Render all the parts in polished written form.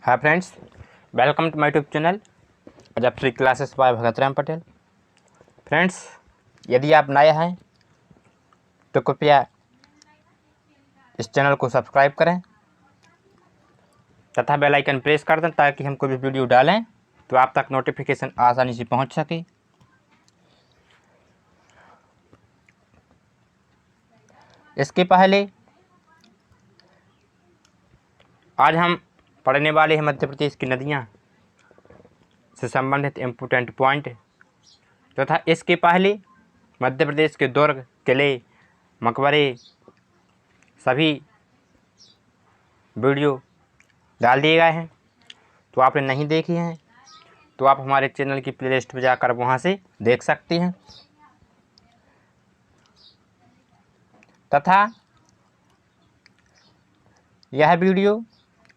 Hi friends, welcome to my YouTube channel अजब free classes by Bhagat Ram Patel. Friends, यदि आप नए हैं तो कृपया इस चैनल को सब्सक्राइब करें तथा बेल आइकन प्रेस कर दें ताकि हम कोई भी वीडियो डालें तो आप तक नोटिफिकेशन आसानी से पहुंच सके। इसके पहले आज हम पढ़ने वाले हैं मध्य प्रदेश की नदियां से संबंधित इम्पोर्टेंट पॉइंट तथा इसके पहले मध्य प्रदेश के दुर्ग, किले, मकबरे सभी वीडियो डाल दिए गए हैं। तो आपने नहीं देखी हैं तो आप हमारे चैनल की प्लेलिस्ट पर जाकर वहां से देख सकते हैं। तथा यह वीडियो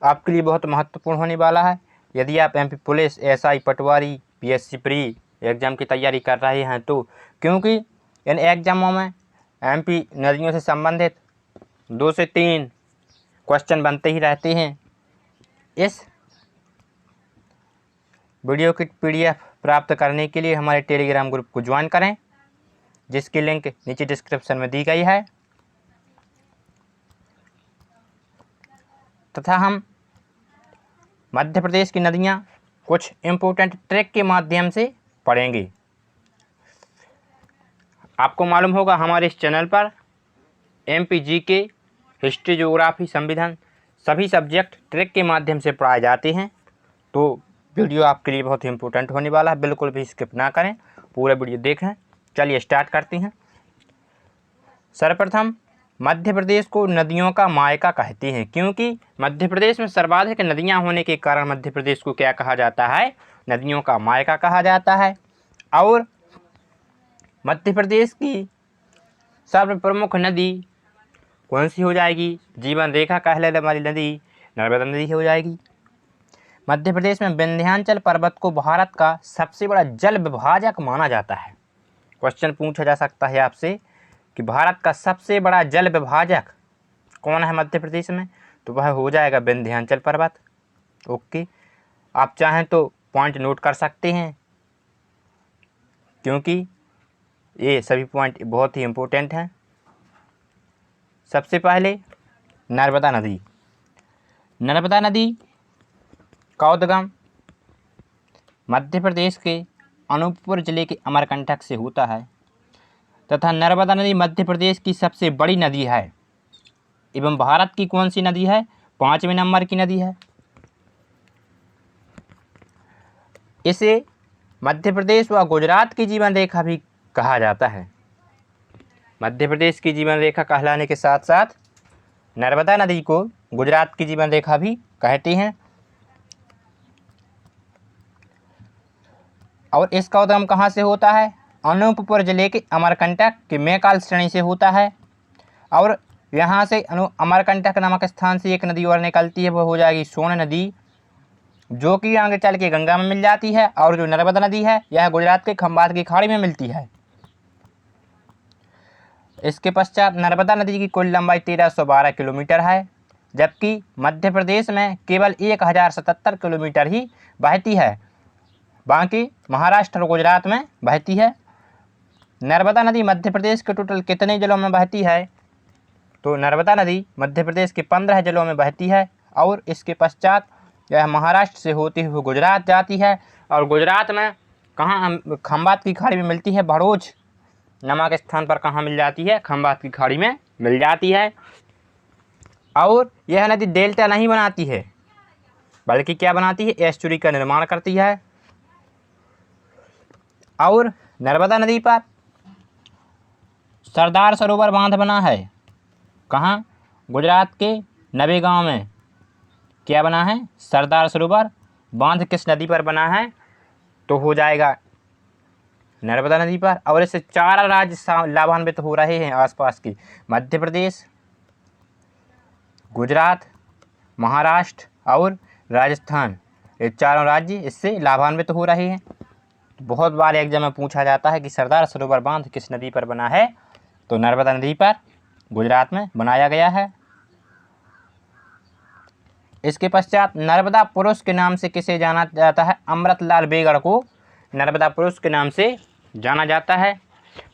आपके लिए बहुत महत्वपूर्ण होने वाला है। यदि आप एमपी पुलिस, एसआई, पटवारी, पीएससी प्री एग्ज़ाम की तैयारी कर रहे हैं तो क्योंकि इन एग्ज़ामों में एमपी नदियों से संबंधित 2 से 3 क्वेश्चन बनते ही रहते हैं। इस वीडियो की पीडीएफ प्राप्त करने के लिए हमारे टेलीग्राम ग्रुप को ज्वाइन करें, जिसकी लिंक नीचे डिस्क्रिप्शन में दी गई है। तथा हम मध्य प्रदेश की नदियां कुछ इम्पोर्टेंट ट्रिक के माध्यम से पढ़ेंगे। आपको मालूम होगा हमारे इस चैनल पर एमपी जीके, हिस्ट्री, ज्योग्राफी, संविधान सभी सब्जेक्ट ट्रिक के माध्यम से पढ़ाए जाते हैं। तो वीडियो आपके लिए बहुत इम्पोर्टेंट होने वाला है, बिल्कुल भी स्किप ना करें, पूरा वीडियो देखें। चलिए स्टार्ट करते हैं। सर्वप्रथम मध्य प्रदेश को नदियों का मायका कहते हैं, क्योंकि मध्य प्रदेश में सर्वाधिक नदियां होने के कारण मध्य प्रदेश को क्या कहा जाता है? नदियों का मायका कहा जाता है। और मध्य प्रदेश की सर्व प्रमुख नदी कौन सी हो जाएगी? जीवन रेखा कहलाने वाली नदी नर्मदा नदी हो जाएगी। मध्य प्रदेश में विंध्याचल पर्वत को भारत का सबसे बड़ा जल विभाजक माना जाता है। क्वेश्चन पूछा जा सकता है आपसे कि भारत का सबसे बड़ा जल विभाजक कौन है मध्य प्रदेश में? तो वह हो जाएगा विंध्याचल पर्वत। ओके, आप चाहें तो पॉइंट नोट कर सकते हैं, क्योंकि ये सभी पॉइंट बहुत ही इम्पोर्टेंट हैं। सबसे पहले नर्मदा नदी। नर्मदा नदी का उद्गम मध्य प्रदेश के अनूपपुर जिले के अमरकंटक से होता है तथा नर्मदा नदी मध्य प्रदेश की सबसे बड़ी नदी है एवं भारत की कौन सी नदी है? 5वें नंबर की नदी है। इसे मध्य प्रदेश व गुजरात की जीवन रेखा भी कहा जाता है। मध्य प्रदेश की जीवन रेखा कहलाने के साथ साथ नर्मदा नदी को गुजरात की जीवन रेखा भी कहते हैं। और इसका उद्गम कहाँ से होता है? अनूपपुर जिले के अमरकंटक के मैकाल श्रेणी से होता है। और यहाँ से अमरकंटक नामक स्थान से एक नदी और निकलती है, वो हो जाएगी सोन नदी, जो कि आगे चल के गंगा में मिल जाती है। और जो नर्मदा नदी है यह गुजरात के खंबात की खाड़ी में मिलती है। इसके पश्चात नर्मदा नदी की कुल लंबाई 1312 किलोमीटर है, जबकि मध्य प्रदेश में केवल 1077 किलोमीटर ही बहती है, बाकी महाराष्ट्र और गुजरात में बहती है। नर्मदा नदी मध्य प्रदेश के टोटल कितने जिलों में बहती है? तो नर्मदा नदी मध्य प्रदेश के 15 जिलों में बहती है। और इसके पश्चात यह महाराष्ट्र से होती हुई गुजरात जाती है। और गुजरात में कहाँ खंबात की खाड़ी में मिलती है? भरूच नामक स्थान पर कहाँ मिल जाती है? खंबात की खाड़ी में मिल जाती है। और यह नदी डेल्टा नहीं बनाती है, बल्कि क्या बनाती है? एस्चुरी का निर्माण करती है। और नर्मदा नदी पर सरदार सरोवर बांध बना है। कहाँ? गुजरात के नवेगांव में क्या बना है? सरदार सरोवर बांध किस नदी पर बना है? तो हो जाएगा नर्मदा नदी पर। और इससे 4 राज्य लाभान्वित हो रहे हैं आसपास की, मध्य प्रदेश, गुजरात, महाराष्ट्र और राजस्थान। ये 4 राज्य इससे लाभान्वित हो रहे हैं। बहुत बार एग्जाम में पूछा जाता है कि सरदार सरोवर बांध किस नदी पर बना है? तो नर्मदा नदी पर गुजरात में बनाया गया है। इसके पश्चात नर्मदा पुरुष के नाम से किसे जाना जाता है? अमृतलाल बेगड़ को नर्मदा पुरुष के नाम से जाना जाता है।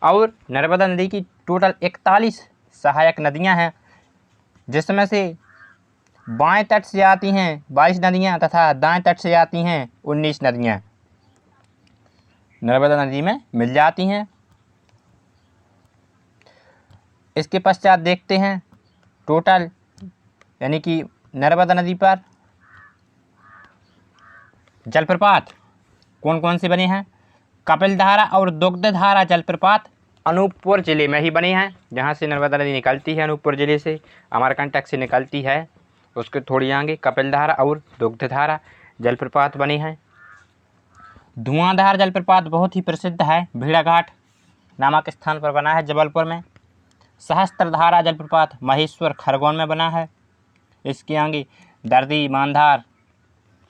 और नर्मदा नदी की टोटल 41 सहायक नदियां हैं, जिसमें से बाएं तट से आती हैं 22 नदियां तथा दाएं तट से आती हैं 19 नदियां नर्मदा नदी में मिल जाती हैं। इसके पश्चात देखते हैं टोटल यानी कि नर्मदा नदी पर जलप्रपात कौन कौन से बने हैं? कपिलधारा और दुग्धधारा जलप्रपात अनूपपुर जिले में ही बने हैं, जहाँ से नर्मदा नदी निकलती है अनूपपुर जिले से, अमरकंटक से निकलती है। उसके थोड़ी आगे कपिलधारा और दुग्धधारा जलप्रपात बने हैं। धुआंधार जलप्रपात बहुत ही प्रसिद्ध है, भेड़ाघाट नामक स्थान पर बना है जबलपुर में। सहस्त्रधारा जलप्रपात महेश्वर खरगोन में बना है। इसके आगे दर्दी मानधार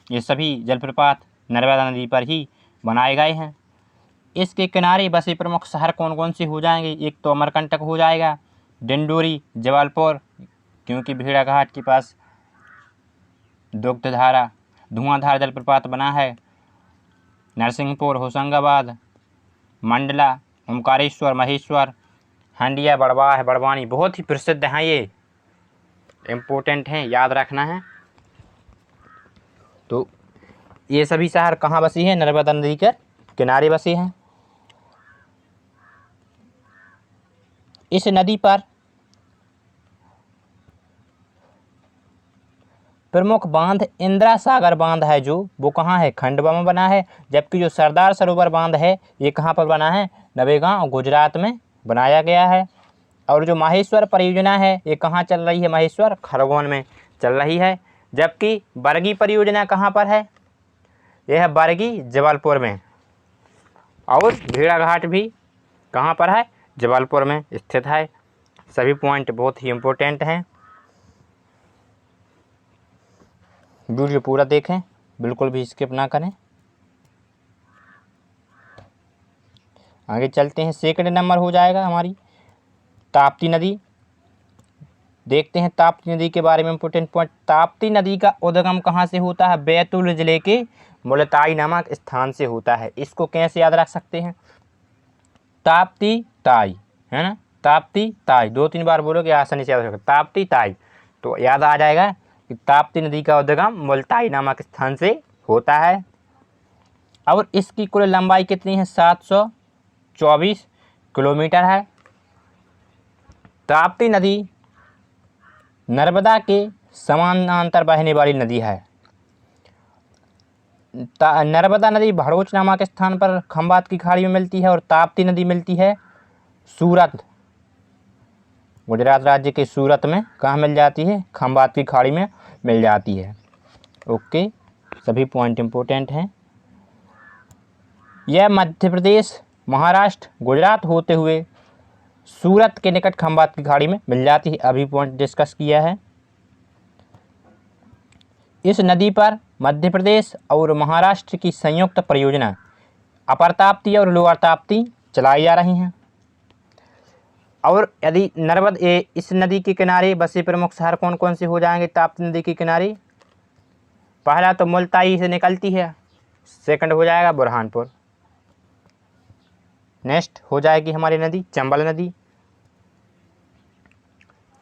ये सभी जलप्रपात नर्मदा नदी पर ही बनाए गए हैं। इसके किनारे बसे प्रमुख शहर कौन कौन से हो जाएंगे? एक तो अमरकंटक हो जाएगा, डिंडोरी, जबलपुर, क्योंकि भेड़ाघाट के पास दुग्धधारा धुआंधार जलप्रपात बना है। नरसिंहपुर, होशंगाबाद, मंडला, ओमकारेश्वर, महेश्वर, हंडिया, बड़वाह, बड़वानी बहुत ही प्रसिद्ध हैं, ये इम्पोर्टेंट हैं, याद रखना है। तो ये सभी शहर कहाँ बसे हैं? नर्मदा नदी के किनारे बसे हैं। इस नदी पर प्रमुख बांध इंदिरा सागर बांध है, जो वो कहाँ है? खंडवा में बना है। जबकि जो सरदार सरोवर बांध है ये कहाँ पर बना है? नवेगांव, गुजरात में बनाया गया है। और जो माहेश्वर परियोजना है ये कहाँ चल रही है? महेश्वर खरगोन में चल रही है। जबकि बरगी परियोजना कहाँ पर है? यह है बरगी, जबलपुर में। और भेड़ाघाट भी कहाँ पर है? जबलपुर में स्थित है। सभी पॉइंट बहुत ही इम्पोर्टेंट हैं, वीडियो पूरा देखें, बिल्कुल भी स्किप ना करें। आगे चलते हैं। सेकंड नंबर हो जाएगा हमारी ताप्ती नदी। देखते हैं ताप्ती नदी के बारे में इम्पोर्टेंट पॉइंट। ताप्ती नदी का उद्गम कहाँ से होता है? बैतूल जिले के मुलताई नामक स्थान से होता है। इसको कैसे याद रख सकते हैं? ताप्ती ताई, है ना, ताप्ती ताई 2-3 बार बोलोगे आसानी से याद रखोगे। ताप्ती ताई तो याद आ जाएगा कि ताप्ती नदी का उद्गम मुलताई नामक स्थान से होता है। और इसकी कुल लंबाई कितनी है? 724 किलोमीटर है। ताप्ती नदी नर्मदा के समानांतर बहने वाली नदी है। नर्मदा नदी भड़ोच नामक स्थान पर खंबात की खाड़ी में मिलती है। और ताप्ती नदी मिलती है सूरत, गुजरात राज्य के सूरत में। कहाँ मिल जाती है? खंबात की खाड़ी में मिल जाती है। ओके, सभी पॉइंट इम्पोर्टेंट हैं। यह मध्य प्रदेश, महाराष्ट्र, गुजरात होते हुए सूरत के निकट खंबात की खाड़ी में मिल जाती है। अभी पॉइंट डिस्कस किया है। इस नदी पर मध्य प्रदेश और महाराष्ट्र की संयुक्त परियोजना अपर ताप्ती और लोअर ताप्ती चलाई जा रही हैं। और यदि इस नदी के किनारे बसे प्रमुख शहर कौन कौन से हो जाएंगे? ताप्ती नदी के किनारे पहला तो मुलताई से निकलती है, सेकंड हो जाएगा बुरहानपुर, नेक्स्ट हो जाएगी हमारी नदी चंबल नदी।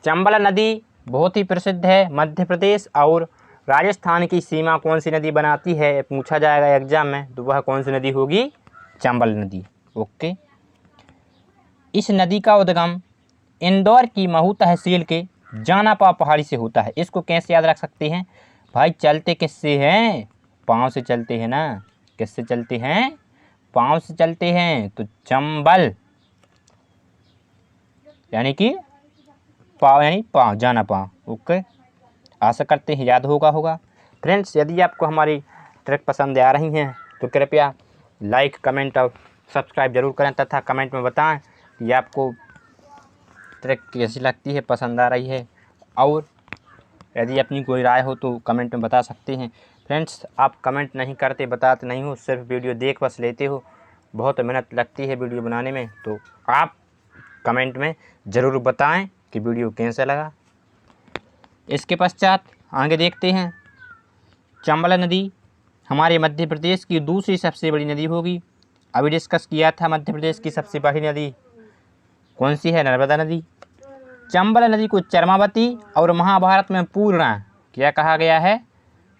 चंबल नदी बहुत ही प्रसिद्ध है। मध्य प्रदेश और राजस्थान की सीमा कौन सी नदी बनाती है पूछा जाएगा एग्जाम में, तो वह कौन सी नदी होगी? चंबल नदी। ओके, इस नदी का उद्गम इंदौर की महू तहसील के जानापा पहाड़ी से होता है। इसको कैसे याद रख सकते हैं? भाई चलते किससे हैं? पाँव से चलते हैं ना। किससे चलते हैं? पाँव से चलते हैं। तो चंबल यानी कि पाँव, यानी पाँव, जानापा। ओके, आशा करते हैं याद होगा। फ्रेंड्स, यदि आपको हमारी ट्रिक पसंद आ रही हैं तो कृपया लाइक, कमेंट और सब्सक्राइब जरूर करें तथा कमेंट में बताएं कि आपको ट्रिक कैसी लगती है, पसंद आ रही है। और यदि अपनी कोई राय हो तो कमेंट में बता सकते हैं। फ्रेंड्स, आप कमेंट नहीं करते, बताते नहीं हो, सिर्फ वीडियो देख बस लेते हो। बहुत मेहनत लगती है वीडियो बनाने में, तो आप कमेंट में ज़रूर बताएं कि वीडियो कैसा लगा। इसके पश्चात आगे देखते हैं चंबल नदी हमारे मध्य प्रदेश की दूसरी सबसे बड़ी नदी होगी। अभी डिस्कस किया था मध्य प्रदेश की सबसे बड़ी नदी कौन सी है, नर्मदा नदी। चंबल नदी को चरमावती और महाभारत में पूर्णा क्या कहा गया है,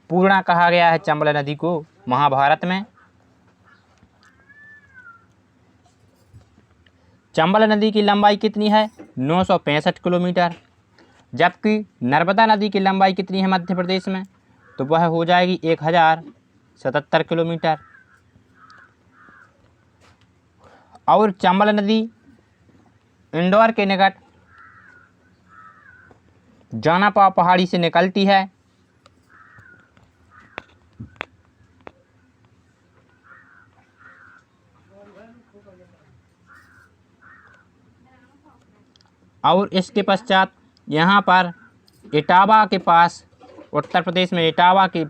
पूर्णा कहा गया है चंबल नदी को महाभारत में। चंबल नदी की लंबाई कितनी है, 965 किलोमीटर। जबकि नर्मदा नदी की लंबाई कितनी है मध्य प्रदेश में, तो वह हो जाएगी 1077 किलोमीटर। और चंबल नदी इंदौर के निकट जानापा पहाड़ी से निकलती है। और इसके पश्चात यहाँ पर इटावा के पास, उत्तर प्रदेश में इटावा के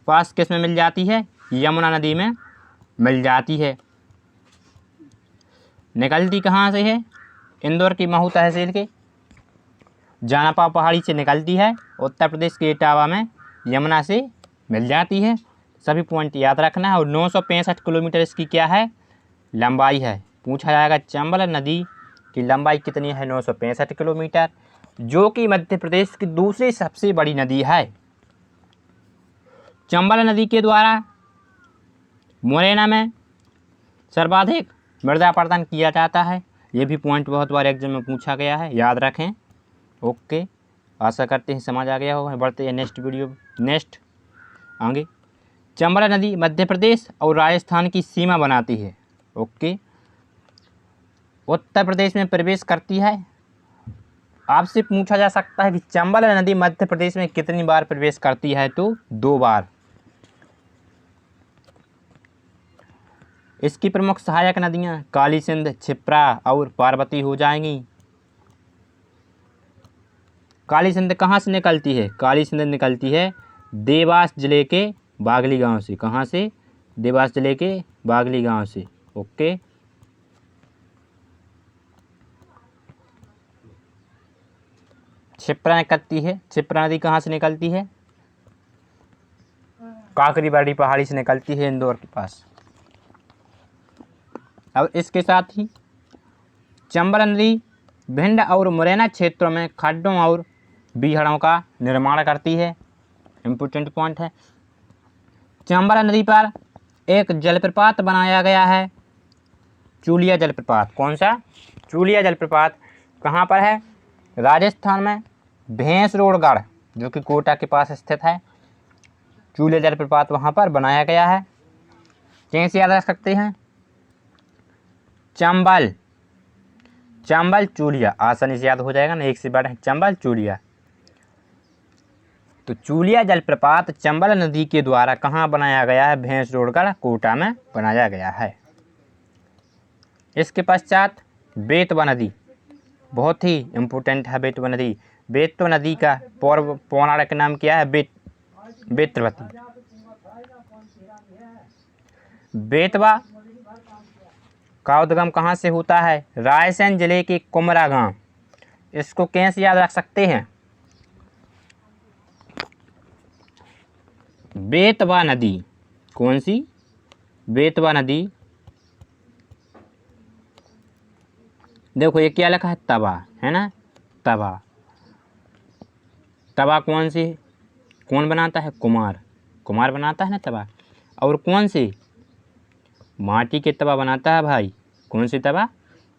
पास किस में मिल जाती है, यमुना नदी में मिल जाती है। निकलती कहाँ से है, इंदौर की महू तहसील के जानापा पहाड़ी से निकलती है, उत्तर प्रदेश के इटावा में यमुना से मिल जाती है। सभी पॉइंट याद रखना है। और 965 किलोमीटर इसकी क्या है, लंबाई है। पूछा जाएगा चंबल नदी की लंबाई कितनी है, 965 किलोमीटर, जो कि मध्य प्रदेश की दूसरी सबसे बड़ी नदी है। चंबल नदी के द्वारा मुरैना में सर्वाधिक मृदा अपरदन किया जाता है। ये भी पॉइंट बहुत बार एग्जाम में पूछा गया है, याद रखें। ओके, आशा करते हैं समझ आ गया होगा। बढ़ते हैं नेक्स्ट वीडियो, नेक्स्ट आगे। चंबल नदी मध्य प्रदेश और राजस्थान की सीमा बनाती है। ओके, उत्तर प्रदेश में प्रवेश करती है। आपसे पूछा जा सकता है कि चंबल नदी मध्य प्रदेश में कितनी बार प्रवेश करती है, तो 2 बार। इसकी प्रमुख सहायक नदियां काली सिंध, क्षिप्रा और पार्वती हो जाएंगी। काली सिंध कहाँ से निकलती है, काली सिंध निकलती है देवास जिले के बागली गांव से। कहाँ से, देवास जिले के बागली गांव से। ओके, क्षिप्रा निकलती है, क्षिप्रा नदी कहाँ से निकलती है, काकरीबाड़ी पहाड़ी से निकलती है, इंदौर के पास। अब इसके साथ ही चंबल नदी भिंड और मुरैना क्षेत्रों में खड्डों और बीहड़ों का निर्माण करती है। इम्पोर्टेंट पॉइंट है। चंबल नदी पर एक जलप्रपात बनाया गया है, चूलिया जलप्रपात। कौन सा, चूलिया जलप्रपात। कहाँ पर है, राजस्थान में भैंसरोड़गढ़, जो कि कोटा के पास स्थित है। चूलिया जलप्रपात वहाँ पर बनाया गया है। कैसे याद रख सकते हैं, चंबल, चंबल चूलिया, आसानी से याद हो जाएगा ना, एक से बढ़ चंबल चूलिया। तो चूलिया जलप्रपात चंबल नदी के द्वारा कहाँ बनाया गया है, भैंसरोड़गढ़ कोटा में बनाया गया है। इसके पश्चात बेतवा नदी, बहुत ही इम्पोर्टेंट है बेतवा नदी। बेतवा नदी का पौराणिक नाम क्या है, बेतवती। बेतवा का उद्गम कहाँ से होता है, रायसेन जिले के कुमरा गांव। इसको कैसे याद रख सकते हैं, बेतवा नदी। कौन सी, बेतवा नदी। देखो ये क्या लिखा है, तवा, है ना, तवा। तवा कौन सी, कौन बनाता है, कुमार, कुमार बनाता है ना तवा। और कौन सी, माटी के तवा बनाता है भाई। कौन सी तवा,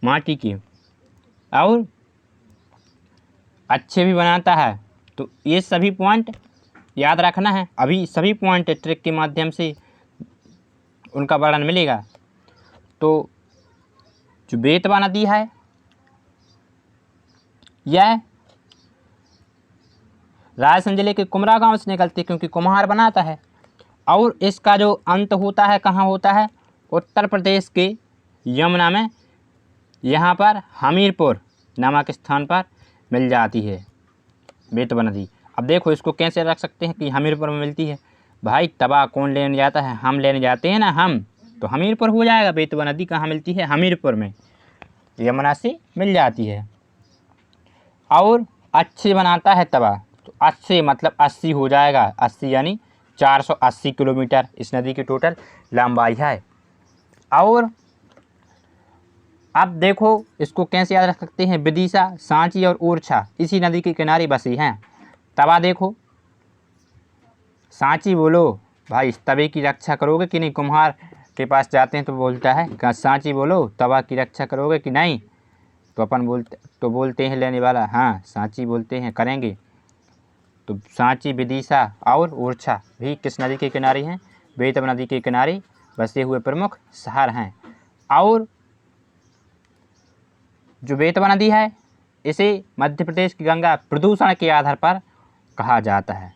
माटी की। और अच्छे भी बनाता है। तो ये सभी पॉइंट याद रखना है। अभी सभी पॉइंट ट्रिक के माध्यम से उनका वर्णन मिलेगा। तो जो बेतवा नदी है यह रायसेन जिले के कुमरा गांव से निकलती है, क्योंकि कुम्हार बनाता है। और इसका जो अंत होता है कहाँ होता है, उत्तर प्रदेश के यमुना में, यहाँ पर हमीरपुर नामक स्थान पर मिल जाती है बेतवा नदी। अब देखो इसको कैसे रख सकते हैं कि हमीरपुर में मिलती है। भाई तवा कौन लेने जाता है, हम लेने जाते हैं ना, हम, तो हमीरपुर हो जाएगा। बेतवा नदी कहाँ मिलती है, हमीरपुर में, यमुना से मिल जाती है। और अच्छे बनाता है तवा, तो अच्छे मतलब 80 हो जाएगा, 80 यानी 480 किलोमीटर इस नदी की टोटल लंबाई है। और अब देखो इसको कैसे याद रख सकते हैं, विदिशा, सांची और ओरछा इसी नदी के किनारे बसी हैं। तवा देखो, सांची बोलो भाई, तवे की रक्षा करोगे कि नहीं? कुम्हार के पास जाते हैं तो बोलता है सांची बोलो, तवा की रक्षा करोगे कि नहीं? तो अपन बोलते हैं लेने वाला, हाँ सांची बोलते हैं, करेंगे। तो सांची, विदिशा और ओरछा भी किस नदी के किनारे हैं? बेतवा नदी के किनारे बसे हुए प्रमुख शहर हैं। और जो बेतवा नदी है इसे मध्य प्रदेश की गंगा प्रदूषण के आधार पर कहा जाता है।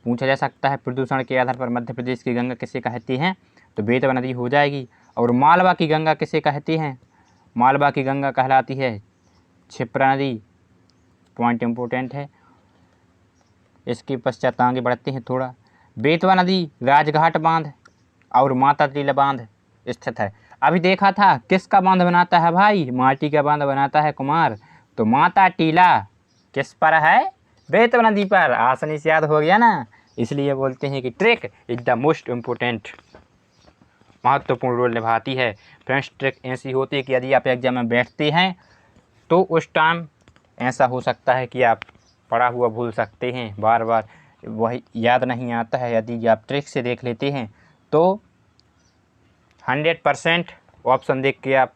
पूछा जा सकता है प्रदूषण के आधार पर मध्य प्रदेश की गंगा किसे कहती हैं? तो बेतवा नदी हो जाएगी। और मालवा की गंगा किसे कहती हैं? मालवा की गंगा कहलाती है क्षिप्रा नदी। पॉइंट इम्पोर्टेंट है। इसके पश्चात आगे बढ़ते हैं थोड़ा। बेतवा नदी राजघाट बांध और माता टीला बांध स्थित है। अभी देखा था किसका बांध बनाता है भाई? माटी का बांध बनाता है कुमार। तो माता टीला किस पर है? बेतवा नदी पर। आसानी से याद हो गया ना। इसलिए बोलते हैं कि trick is the most important, महत्वपूर्ण रोल निभाती है। फ्रेंड्स, ट्रिक ऐसी होती है कि यदि आप एग्जाम में बैठते हैं तो उस टाइम ऐसा हो सकता है कि आप पढ़ा हुआ भूल सकते हैं, बार बार वही याद नहीं आता है। यदि आप ट्रिक से देख लेते हैं तो 100% ऑप्शन देख के आप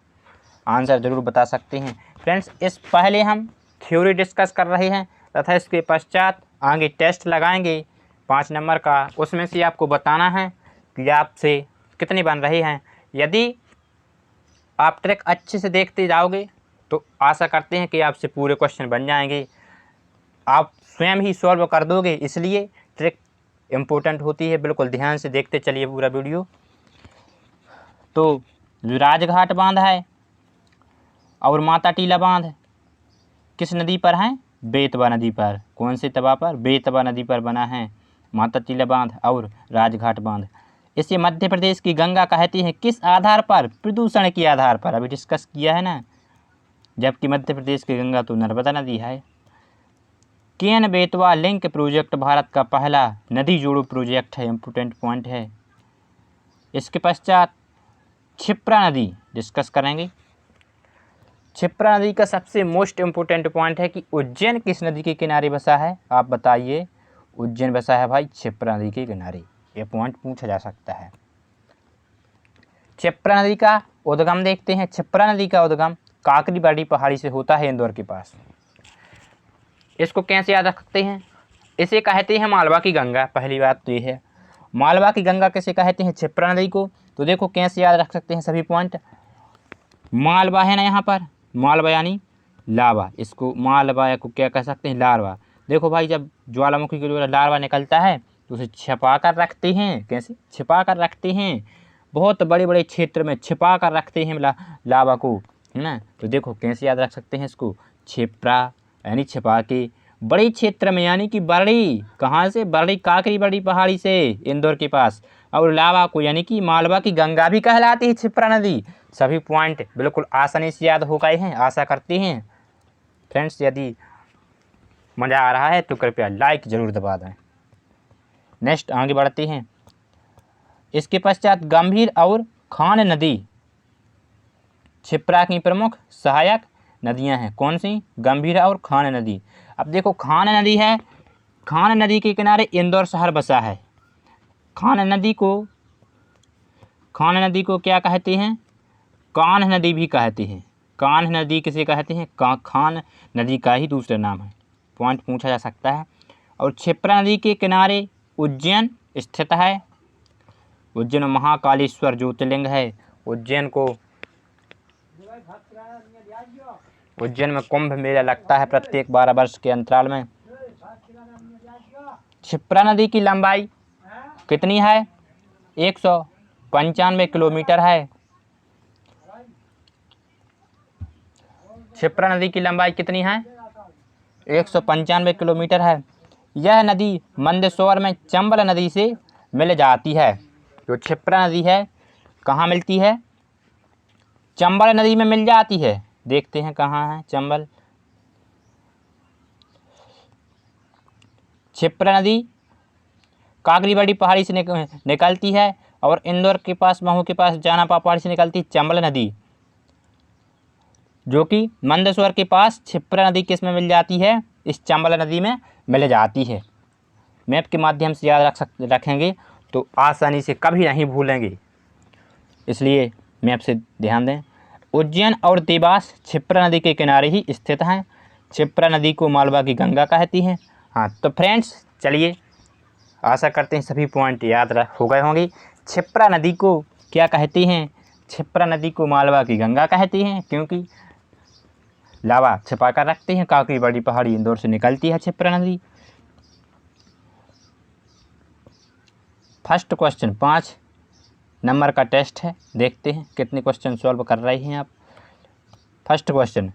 आंसर ज़रूर बता सकते हैं। फ्रेंड्स, इस पहले हम थ्योरी डिस्कस कर रहे हैं तथा इसके पश्चात आगे टेस्ट लगाएंगे 5 नंबर का। उसमें से आपको बताना है कि आपसे कितने बन रहे हैं। यदि आप ट्रिक अच्छे से देखते जाओगे तो आशा करते हैं कि आपसे पूरे क्वेश्चन बन जाएंगे, आप स्वयं ही सॉल्व कर दोगे। इसलिए ट्रिक इम्पोर्टेंट होती है। बिल्कुल ध्यान से देखते चलिए पूरा वीडियो। तो जो राजघाट बांध है और माता टीला बांध किस नदी पर हैं? बेतवा नदी पर। कौन से तवा पर? बेतवा नदी पर बना है माता टीला बांध और राजघाट बांध। इसे मध्य प्रदेश की गंगा कहती है किस आधार पर? प्रदूषण के आधार पर। अभी डिस्कस किया है ना। जबकि मध्य प्रदेश की गंगा तो नर्मदा नदी है। केन बेतवा लिंक प्रोजेक्ट भारत का पहला नदी जोड़ो प्रोजेक्ट है। इम्पोर्टेंट पॉइंट है। इसके पश्चात क्षिप्रा नदी डिस्कस करेंगे। क्षिप्रा नदी का सबसे मोस्ट इम्पोर्टेंट पॉइंट है कि उज्जैन किस नदी के किनारे बसा है? आप बताइए। उज्जैन बसा है भाई क्षिप्रा नदी के किनारे। ये पॉइंट पूछा जा सकता है। क्षिप्रा नदी का उद्गम देखते हैं। क्षिप्रा नदी का उद्गम काकरीबाड़ी पहाड़ी से होता है, इंदौर के पास। इसको कैसे याद रख सकते हैं? इसे कहते हैं मालवा की गंगा। पहली बात तो ये है, मालवा की गंगा किसे कहते हैं? क्षिप्रा नदी को। तो देखो कैसे याद रख सकते हैं सभी पॉइंट। मालवा है ना, यहाँ पर मालवा यानी लावा। इसको मालवा को क्या कह सकते हैं? लार्वा। देखो भाई, जब ज्वालामुखी के द्वारा लार्वा निकलता है तो उसे छिपा कर रखते हैं। कैसे छिपा कर रखते हैं? बहुत बड़े बड़े क्षेत्र में छिपा कर रखते हैं लावा को, है ना। तो देखो कैसे याद रख सकते हैं इसको। छिपरा यानी छिपा के, बड़े क्षेत्र में यानी कि बड़ी, कहाँ से? बड़ी काकरीबाड़ी पहाड़ी से, इंदौर के पास। और लावा को यानी कि मालवा की गंगा भी कहलाती है क्षिप्रा नदी। सभी पॉइंट बिल्कुल आसानी से याद हो गए हैं, आशा करते हैं। फ्रेंड्स, यदि मज़ा आ रहा है तो कृपया लाइक ज़रूर दबा दें। नेक्स्ट आगे बढ़ते हैं। इसके पश्चात गंभीर और खान नदी क्षिप्रा की प्रमुख सहायक नदियां हैं। कौन सी? गंभीर और खान नदी। अब देखो खान नदी है, खान नदी के किनारे इंदौर शहर बसा है। खान नदी को क्या कहते हैं? कान्ह नदी भी कहते हैं। कान्ह नदी किसे कहते हैं? खान नदी का ही दूसरा नाम है। पॉइंट पूछा जा सकता है। और क्षिप्रा नदी के किनारे उज्जैन स्थित है। उज्जैन महाकालेश्वर ज्योतिर्लिंग है। उज्जैन में कुंभ मेला लगता है प्रत्येक 12 वर्ष के अंतराल में। क्षिप्रा नदी की लंबाई कितनी है? 195 किलोमीटर है। क्षिप्रा नदी की लंबाई कितनी है? 195 किलोमीटर है। यह नदी मंदसौर में चंबल नदी से मिल जाती है। जो क्षिप्रा नदी है कहाँ मिलती है? चंबल नदी में मिल जाती है। देखते हैं कहाँ है चंबल। क्षिप्रा नदी काकली बड़ी पहाड़ी से निकलती है, और इंदौर के पास, महू के पास जानापा पहाड़ी से निकलती चंबल नदी, जो कि मंदसौर के पास छिप्रा नदी किस में मिल जाती है, इस चंबल नदी में मिल जाती है। मैप के माध्यम से याद रखेंगे तो आसानी से कभी नहीं भूलेंगे, इसलिए मैप से ध्यान दें। उज्जैन और देवास क्षिप्रा नदी के किनारे ही स्थित हैं। क्षिप्रा नदी को मालवा की गंगा कहती हैं। हाँ तो फ्रेंड्स चलिए, आशा करते हैं सभी पॉइंट याद हो गए होंगे। क्षिप्रा नदी को क्या कहती हैं? क्षिप्रा नदी को मालवा की गंगा कहती हैं, क्योंकि लावा छिपा कर रखते हैं। काकड़ी बड़ी पहाड़ी इंदौर से निकलती है क्षिप्रा नदी। फर्स्ट क्वेश्चन 5 नंबर का टेस्ट है, देखते हैं कितने क्वेश्चन सॉल्व कर रहे हैं आप। फर्स्ट क्वेश्चन,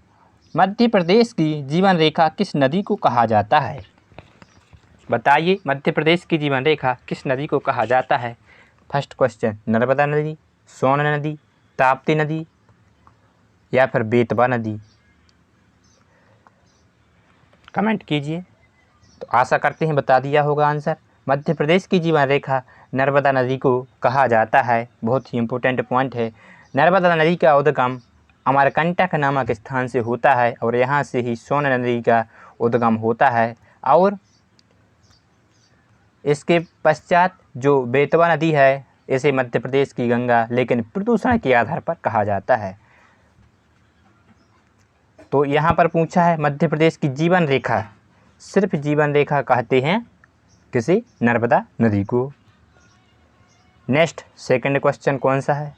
मध्य प्रदेश की जीवन रेखा किस नदी को कहा जाता है? बताइए, मध्य प्रदेश की जीवन रेखा किस नदी को कहा जाता है? फर्स्ट क्वेश्चन, नर्मदा नदी, सोन नदी, ताप्ती नदी या फिर बेतवा नदी? कमेंट कीजिए। तो आशा करते हैं बता दिया होगा आंसर। मध्य प्रदेश की जीवन रेखा नर्मदा नदी को कहा जाता है। बहुत ही इम्पोर्टेंट पॉइंट है। नर्मदा नदी का उद्गम अमरकंटक नामक स्थान से होता है, और यहाँ से ही सोन नदी का उद्गम होता है, और इसके पश्चात जो बेतवा नदी है, इसे मध्य प्रदेश की गंगा लेकिन प्रदूषण के आधार पर कहा जाता है। तो यहाँ पर पूछा है मध्य प्रदेश की जीवन रेखा, सिर्फ जीवन रेखा कहते हैं किसी नर्मदा नदी को। नेक्स्ट सेकंड क्वेश्चन कौन सा है?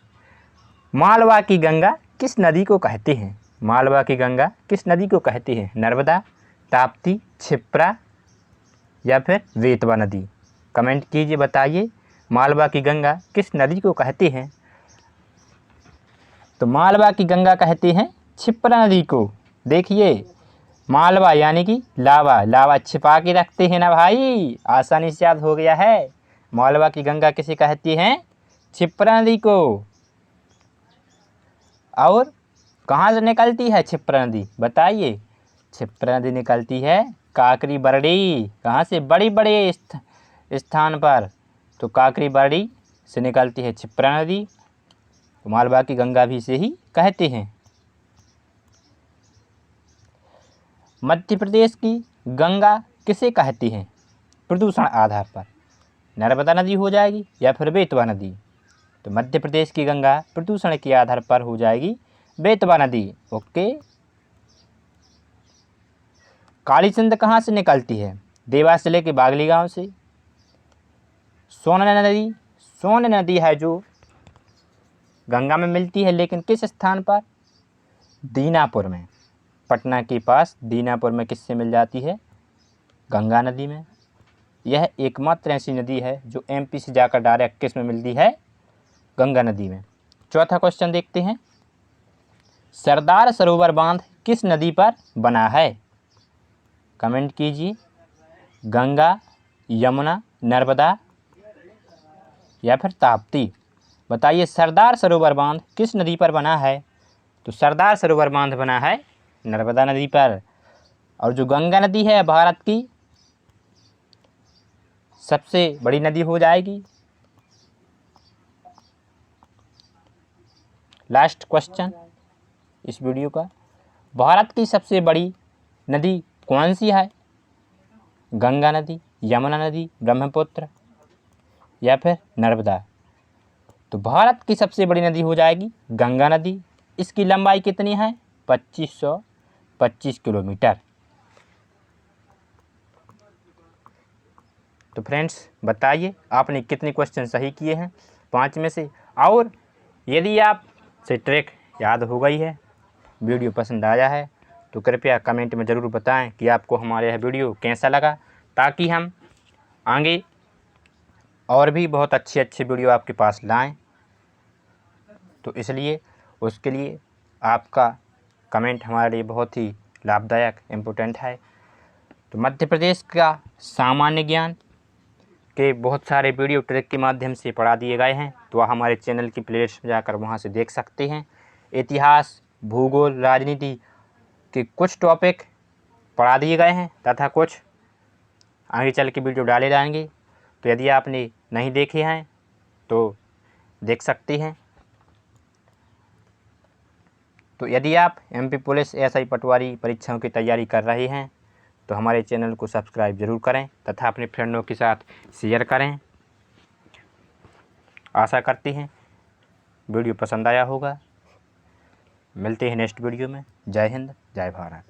मालवा की गंगा किस नदी को कहते हैं? मालवा की गंगा किस नदी को कहते हैं? नर्मदा, ताप्ती, क्षिप्रा या फिर बेतवा नदी? कमेंट कीजिए, बताइए मालवा की गंगा किस नदी को कहते हैं? तो मालवा की गंगा कहते हैं क्षिप्रा नदी को। देखिए, मालवा यानी कि लावा, लावा छिपा के रखते हैं ना भाई, आसानी से याद हो गया है। मालवा की गंगा किसे कहती हैं? क्षिप्रा नदी को। और कहाँ से निकलती है क्षिप्रा नदी? बताइए। क्षिप्रा नदी निकलती है काकरी बरड़ी। कहाँ से? बड़ी बड़े स्थान पर। तो काकरी बरड़ी से निकलती है क्षिप्रा नदी। तो मालवा की गंगा भी से ही कहते हैं। मध्य प्रदेश की गंगा किसे कहती हैं प्रदूषण आधार पर? नर्मदा नदी हो जाएगी या फिर बेतवा नदी? तो मध्य प्रदेश की गंगा प्रदूषण के आधार पर हो जाएगी बेतवा नदी। ओके। काली सिंध कहाँ से निकलती है? देवास जिले के बागली गांव से। सोन नदी, सोन नदी है जो गंगा में मिलती है, लेकिन किस स्थान पर? दीनापुर में। पटना के पास दीनापुर में किससे मिल जाती है? गंगा नदी में। यह एकमात्र ऐसी नदी है जो एमपी से जाकर डायरेक्ट किस में मिलती है? गंगा नदी में। चौथा क्वेश्चन देखते हैं, सरदार सरोवर बांध किस नदी पर बना है? कमेंट कीजिए। गंगा, यमुना, नर्मदा या फिर ताप्ती? बताइए, सरदार सरोवर बांध किस नदी पर बना है? तो सरदार सरोवर बांध बना है नर्मदा नदी पर। और जो गंगा नदी है भारत की सबसे बड़ी नदी हो जाएगी। लास्ट क्वेश्चन इस वीडियो का, भारत की सबसे बड़ी नदी कौन सी है? गंगा नदी, यमुना नदी, ब्रह्मपुत्र या फिर नर्मदा? तो भारत की सबसे बड़ी नदी हो जाएगी गंगा नदी। इसकी लंबाई कितनी है? 2525 किलोमीटर। तो फ्रेंड्स बताइए आपने कितने क्वेश्चन सही किए हैं 5 में से। और यदि आप से ट्रिक याद हो गई है, वीडियो पसंद आया है, तो कृपया कमेंट में ज़रूर बताएं कि आपको हमारा यह वीडियो कैसा लगा, ताकि हम आगे और भी बहुत अच्छे वीडियो आपके पास लाएं। तो इसलिए उसके लिए आपका कमेंट हमारे लिए बहुत ही लाभदायक इम्पोर्टेंट है। तो मध्य प्रदेश का सामान्य ज्ञान के बहुत सारे वीडियो ट्रिक के माध्यम से पढ़ा दिए गए हैं, तो आप हमारे चैनल की प्लेलिस्ट में जाकर वहां से देख सकते हैं। इतिहास, भूगोल, राजनीति के कुछ टॉपिक पढ़ा दिए गए हैं, तथा कुछ आगे चल के वीडियो डाले जाएंगे। तो यदि आपने नहीं देखे हैं तो देख सकते हैं। तो यदि आप एमपी पुलिस एसआई पटवारी परीक्षाओं की तैयारी कर रहे हैं तो हमारे चैनल को सब्सक्राइब जरूर करें तथा अपने फ्रेंडों के साथ शेयर करें। आशा करते हैं वीडियो पसंद आया होगा। मिलते हैं नेक्स्ट वीडियो में। जय हिंद, जय भारत।